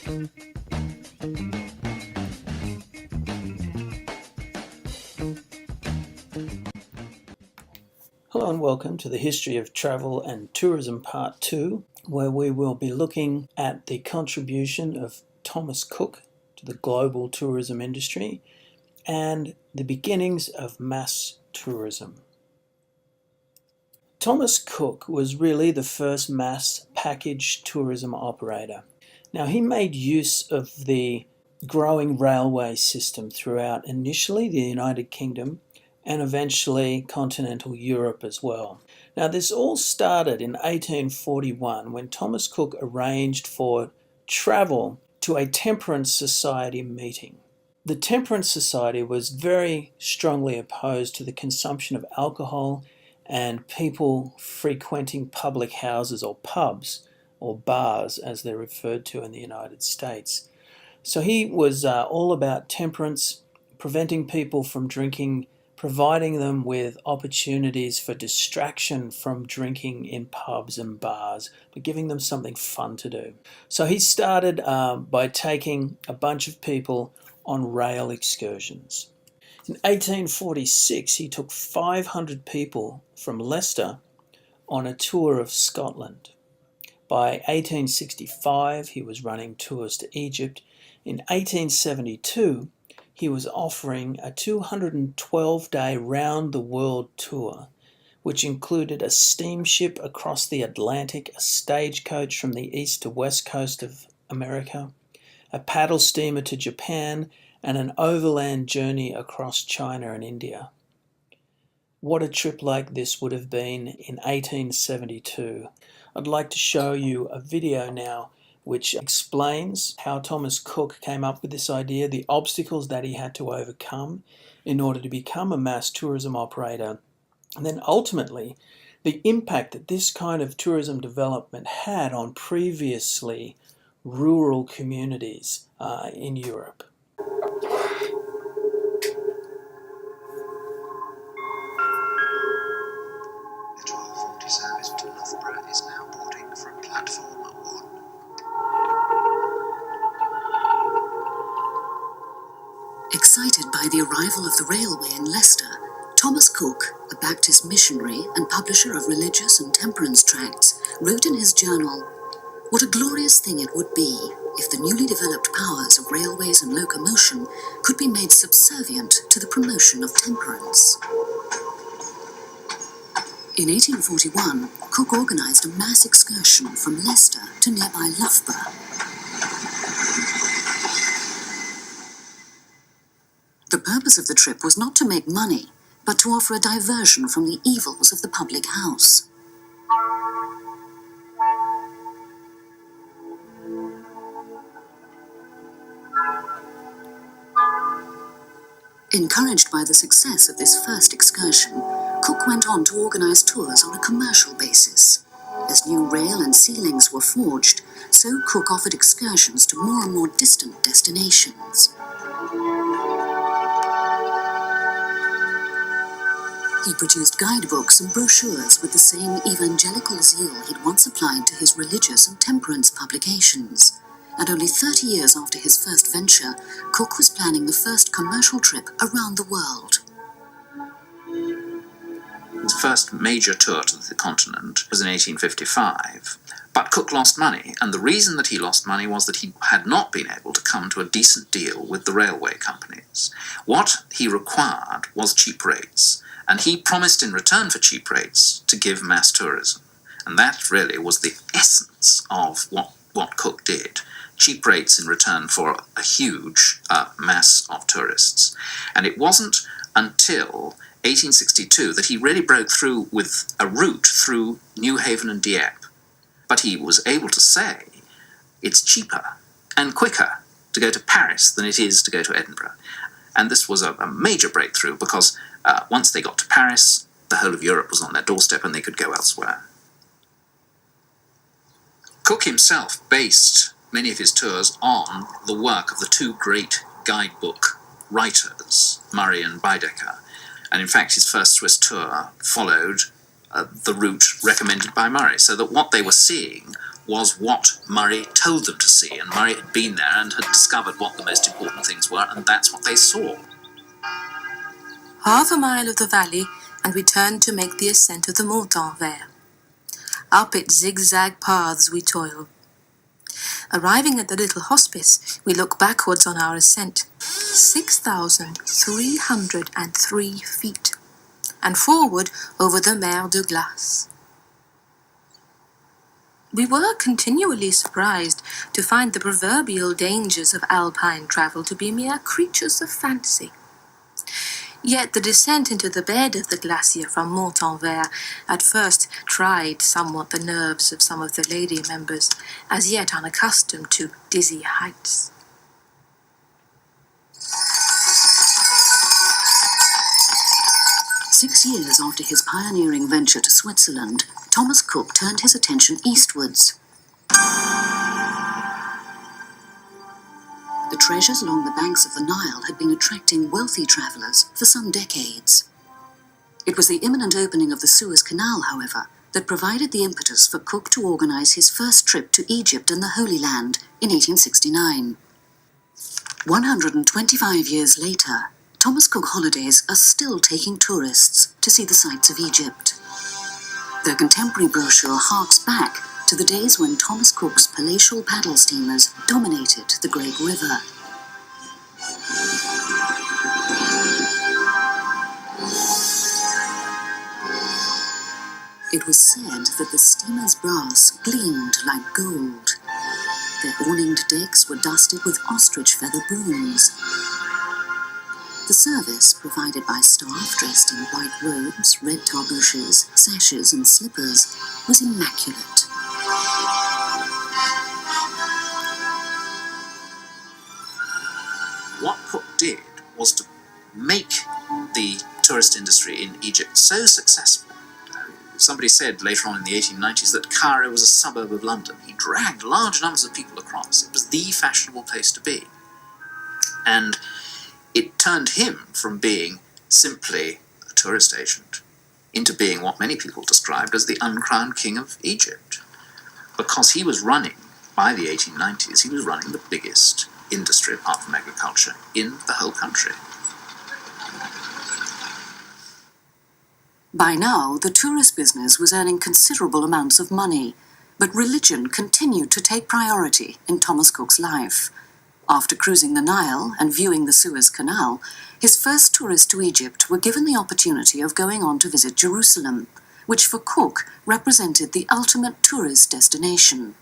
Hello and welcome to the History of Travel and Tourism Part 2, where we will be looking at the contribution of Thomas Cook to the global tourism industry and the beginnings of mass tourism. Thomas Cook was really the first mass package tourism operator. Now, he made use of the growing railway system throughout initially the United Kingdom and eventually continental Europe as well. Now, this all started in 1841 when Thomas Cook arranged for travel to a Temperance Society meeting. The Temperance Society was very strongly opposed to the consumption of alcohol and people frequenting public houses or pubs, or bars as they're referred to in the United States. So he was all about temperance, preventing people from drinking, providing them with opportunities for distraction from drinking in pubs and bars, but giving them something fun to do. So he started by taking a bunch of people on rail excursions. In 1846, he took 500 people from Leicester on a tour of Scotland. By 1865, he was running tours to Egypt. In 1872, he was offering a 212-day round-the-world tour, which included a steamship across the Atlantic, a stagecoach from the east to west coast of America, a paddle steamer to Japan, and an overland journey across China and India. What a trip like this would have been in 1872. I'd like to show you a video now which explains how Thomas Cook came up with this idea, the obstacles that he had to overcome in order to become a mass tourism operator, and then ultimately the impact that this kind of tourism development had on previously rural communities in Europe. Service to Loughborough is now boarding from platform 1. Excited by the arrival of the railway in Leicester, Thomas Cook, a Baptist missionary and publisher of religious and temperance tracts, wrote in his journal, "What a glorious thing it would be if the newly developed powers of railways and locomotion could be made subservient to the promotion of temperance." In 1841, Cook organised a mass excursion from Leicester to nearby Loughborough. The purpose of the trip was not to make money, but to offer a diversion from the evils of the public house. Encouraged by the success of this first excursion, Cook went on to organise tours on a commercial basis. As new rail and sea links were forged, so Cook offered excursions to more and more distant destinations. He produced guidebooks and brochures with the same evangelical zeal he'd once applied to his religious and temperance publications. And only 30 years after his first venture, Cook was planning the first commercial trip around the world. His first major tour to the continent was in 1855. But Cook lost money, and the reason that he lost money was that he had not been able to come to a decent deal with the railway companies. What he required was cheap rates, and he promised in return for cheap rates to give mass tourism. And that really was the essence of what Cook did. Cheap rates in return for a huge mass of tourists. And it wasn't until 1862 that he really broke through with a route through Newhaven and Dieppe. But he was able to say it's cheaper and quicker to go to Paris than it is to go to Edinburgh. And this was a major breakthrough because once they got to Paris, the whole of Europe was on their doorstep and they could go elsewhere. Cook himself based many of his tours on the work of the two great guidebook writers, Murray and Baedeker. And in fact, his first Swiss tour followed the route recommended by Murray, so that what they were seeing was what Murray told them to see, and Murray had been there and had discovered what the most important things were, and that's what they saw. Half a mile of the valley, and we turned to make the ascent of the Montanvert. Up its zigzag paths we toil. Arriving at the little hospice, we look backwards on our ascent, 6,303 feet, and forward over the Mer de Glace. We were continually surprised to find the proverbial dangers of alpine travel to be mere creatures of fancy. Yet the descent into the bed of the glacier from Montanvert at first tried somewhat the nerves of some of the lady members, as yet unaccustomed to dizzy heights. Six years after his pioneering venture to Switzerland, Thomas Cook turned his attention eastwards. The treasures along the banks of the Nile had been attracting wealthy travellers for some decades. It was the imminent opening of the Suez Canal, however, that provided the impetus for Cook to organise his first trip to Egypt and the Holy Land in 1869. 125 years later, Thomas Cook Holidays are still taking tourists to see the sights of Egypt. Their contemporary brochure harks back to the days when Thomas Cook's palatial paddle steamers dominated the great river. It was said that the steamer's brass gleamed like gold. Their awninged decks were dusted with ostrich feather brooms. The service, provided by staff dressed in white robes, red tarbooshes, sashes and slippers, was immaculate. What Cook did was to make the tourist industry in Egypt so successful. Somebody said later on in the 1890s that Cairo was a suburb of London. He dragged large numbers of people across. It was the fashionable place to be. And it turned him from being simply a tourist agent into being what many people described as the uncrowned king of Egypt. Because he was running, by the 1890s, he was running the biggest industry, apart from agriculture, in the whole country. By now, the tourist business was earning considerable amounts of money, but religion continued to take priority in Thomas Cook's life. After cruising the Nile and viewing the Suez Canal, his first tourists to Egypt were given the opportunity of going on to visit Jerusalem, which for Cook represented the ultimate tourist destination.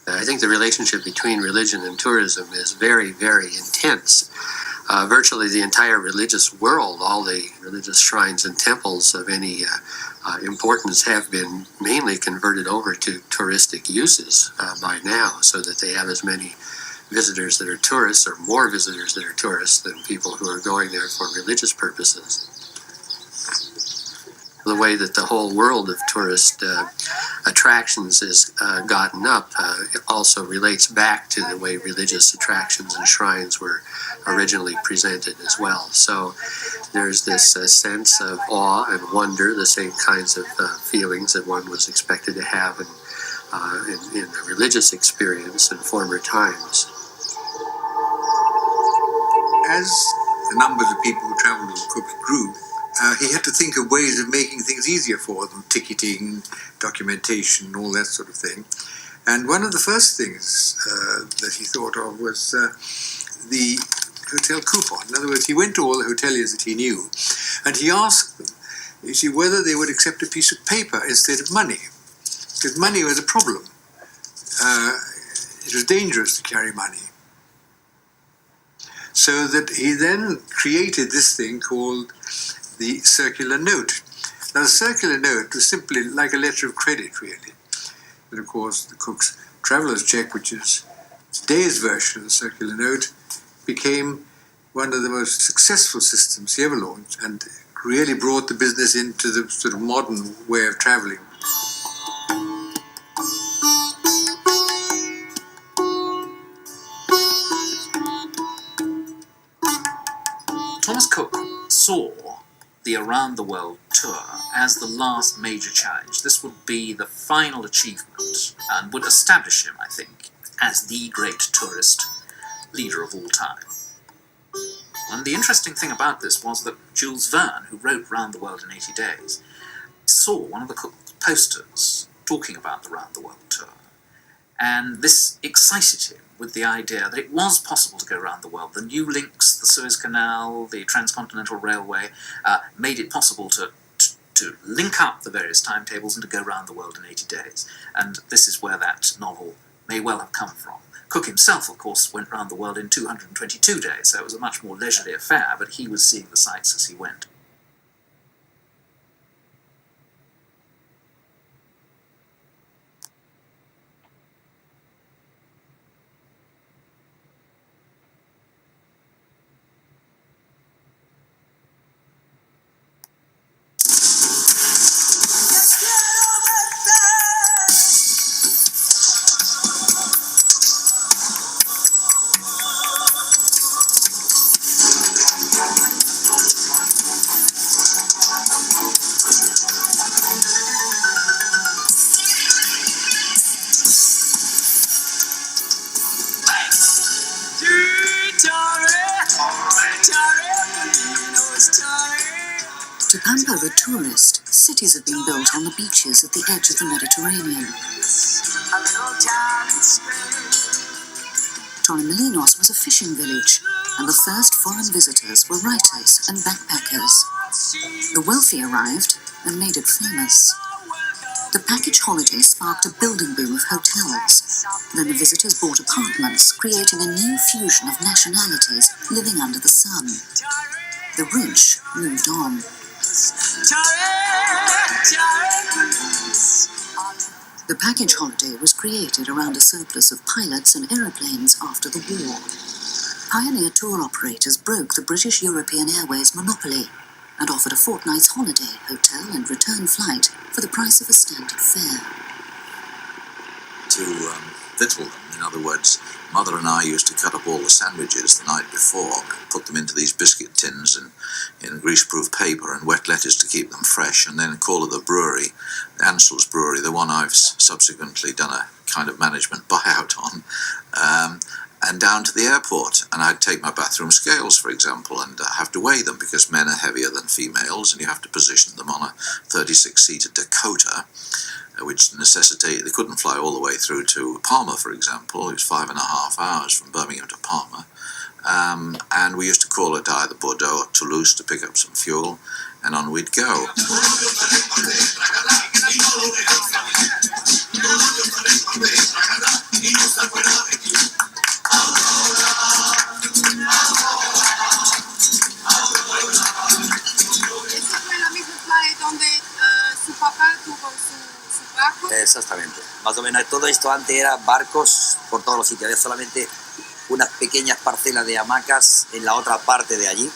I think the relationship between religion and tourism is very, very intense. Virtually the entire religious world, all the religious shrines and temples of any importance have been mainly converted over to touristic uses by now, so that they have as many visitors that are tourists or more visitors that are tourists than people who are going there for religious purposes. The way that the whole world of tourist attractions has gotten up also relates back to the way religious attractions and shrines were originally presented as well. So there's this sense of awe and wonder, the same kinds of feelings that one was expected to have in a religious experience in former times. As the numbers of people who travelled with Cook grew, he had to think of ways of making things easier for them, ticketing, documentation, all that sort of thing. And one of the first things that he thought of was the hotel coupon. In other words, he went to all the hoteliers that he knew, and he asked them, you see, whether they would accept a piece of paper instead of money, because money was a problem. It was dangerous to carry money. So that he then created this thing called the circular note. Now, the circular note was simply like a letter of credit, really. But of course, the Cook's traveller's check, which is today's version of the circular note, became one of the most successful systems he ever launched, and really brought the business into the sort of modern way of travelling. Thomas Cook saw the Around the World tour as the last major challenge. This would be the final achievement and would establish him, I think, as the great tourist leader of all time. And the interesting thing about this was that Jules Verne, who wrote Round the World in 80 Days, saw one of the Cook posters talking about the Round the World tour. And this excited him with the idea that it was possible to go around the world. The new links, the Suez Canal, the Transcontinental Railway, made it possible to link up the various timetables and to go around the world in 80 days. And this is where that novel may well have come from. Cook himself, of course, went round the world in 222 days, so it was a much more leisurely affair, but he was seeing the sights as he went. To pamper the tourist, cities have been built on the beaches at the edge of the Mediterranean. Torremolinos was a fishing village, and the first foreign visitors were writers and backpackers. The wealthy arrived and made it famous. The package holiday sparked a building boom of hotels. Then the visitors bought apartments, creating a new fusion of nationalities living under the sun. The rich moved on. The package holiday was created around a surplus of pilots and aeroplanes after the war. Pioneer tour operators broke the British European Airways monopoly and offered a fortnight's holiday, hotel and return flight for the price of a standard fare. To victual them, in other words, Mother and I used to cut up all the sandwiches the night before, put them into these biscuit tins and in greaseproof paper and wet lettuce to keep them fresh, and then call it the brewery, Ansell's Brewery, the one I've subsequently done a kind of management buyout on, and down to the airport. And I'd take my bathroom scales, for example, and have to weigh them because men are heavier than females, and you have to position them on a 36-seater Dakota, which necessitated they couldn't fly all the way through to Palma, for example. It was 5.5 hours from Birmingham to Palma. And we used to call it either Bordeaux or Toulouse to pick up some fuel, and on we'd go. Exactamente, más o menos todo esto antes era barcos por todos los sitios, había solamente unas pequeñas parcelas de hamacas en la otra parte de allí,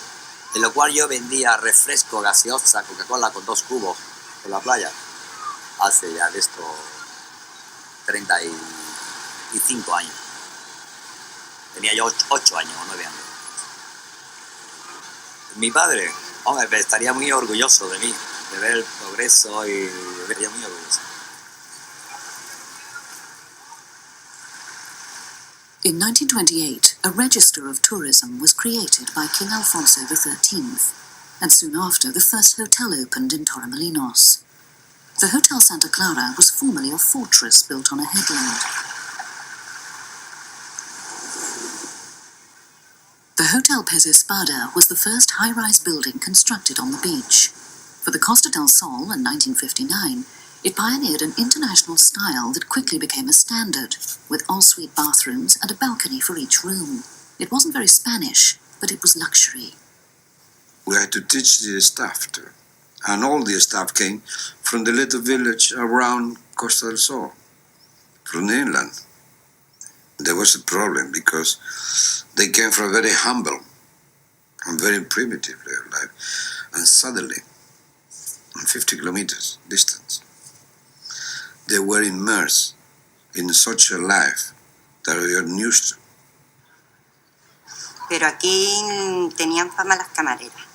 en lo cual yo vendía refresco, gaseosa, Coca-Cola con 2 cubos por la playa, hace ya de esto 35 años, tenía yo 8 años o 9 años. Mi padre, hombre, estaría muy orgulloso de mí, de ver el progreso y estaría muy orgulloso. In 1928, a register of tourism was created by King Alfonso XIII, and soon after the first hotel opened in Torremolinos. The Hotel Santa Clara was formerly a fortress built on a headland. The Hotel Pez Espada was the first high-rise building constructed on the beach. For the Costa del Sol in 1959, it pioneered an international style that quickly became a standard, with ensuite bathrooms and a balcony for each room. It wasn't very Spanish, but it was luxury. We had to teach the staff too. And all the staff came from the little village around Costa del Sol, from the inland. There was a problem because they came from a very humble and very primitive way of life. And suddenly, 50 kilometers distance, they were immersed in such a life that we are used to. Pero aquí tenían fama las camareras.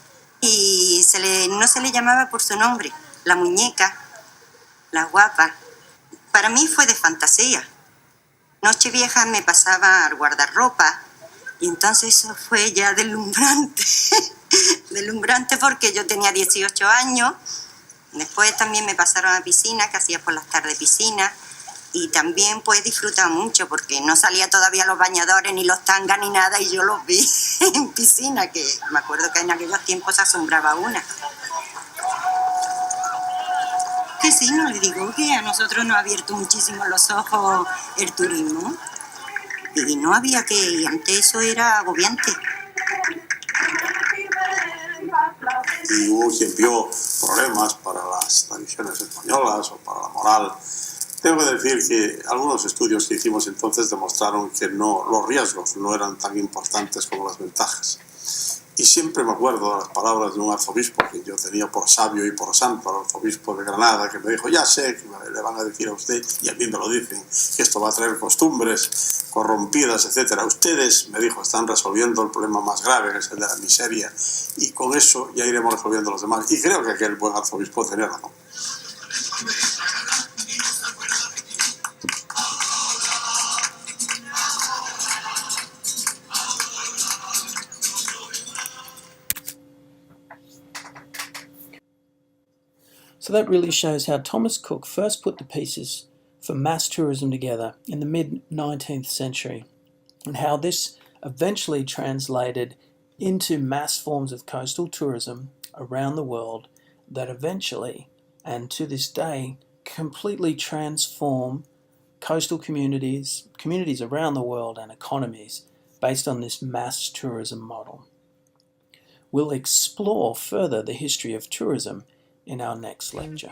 y no se le llamaba por su nombre, la muñeca, la guapa. Para mí fue de fantasía. Nochevieja me pasaba a guardar ropa y entonces eso fue ya deslumbrante, deslumbrante porque yo tenía 18 años. Después también me pasaron a piscina, que hacía por las tardes piscina, y también pues disfrutaba mucho porque no salía todavía los bañadores ni los tangas ni nada y yo los vi en piscina, que me acuerdo que en aquellos tiempos se asombraba una. Que sí, no le digo que a nosotros nos ha abierto muchísimo los ojos el turismo y no había que, y antes eso era agobiante. Y hubo quien vio problemas para las tradiciones españolas o para la moral. Tengo que decir que algunos estudios que hicimos entonces demostraron que los riesgos no eran tan importantes como las ventajas. Y siempre me acuerdo de las palabras de un arzobispo que yo tenía por sabio y por santo, el arzobispo de Granada, que me dijo, ya sé que le van a decir a usted, y a mí me lo dicen, que esto va a traer costumbres corrompidas, etc. Ustedes, me dijo, están resolviendo el problema más grave, que es el de la miseria, y con eso ya iremos resolviendo los demás. Y creo que aquel buen arzobispo tenía razón. So that really shows how Thomas Cook first put the pieces for mass tourism together in the mid-19th century, and how this eventually translated into mass forms of coastal tourism around the world that eventually, and to this day, completely transform coastal communities around the world and economies based on this mass tourism model. We'll explore further the history of tourism in our next lecture.